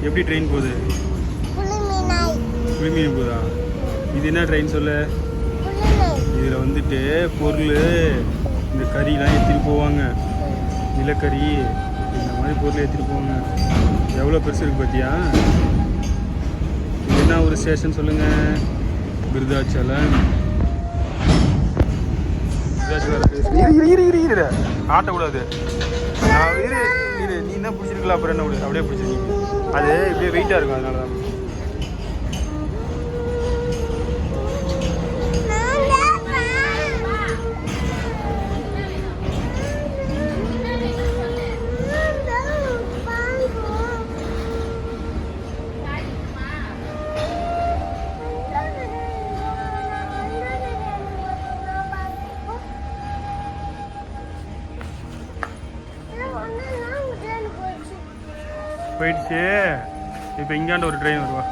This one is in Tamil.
எப்படி ட்ரெயின் போகுது? புளிமீன் போதா? இது என்ன ட்ரெயின் சொல்லு? இதில் வந்துட்டு பொருள் இந்த கறிலாம் ஏற்றிட்டு போவாங்க. நிலக்கரி இந்த மாதிரி பொருள் ஏற்றிட்டு போவாங்க. எவ்வளோ பெருசு இருக்குது பார்த்தியா? இது என்ன ஒரு ஸ்டேஷன் சொல்லுங்கள்? விருதாச்சலம். ஆட்டக்கூடாது. நீ என்ன பிடிச்சிருக்கலாம், அப்புறம் என்ன விடு, அப்படியே பிடிச்சிருக்கீங்க. அது இப்படியே வெயிட்டாக இருக்கும், அதனால தான். போயிடுச்சு. இப்போ இங்காண்ட ஒரு ட்ரெயின் வருவா.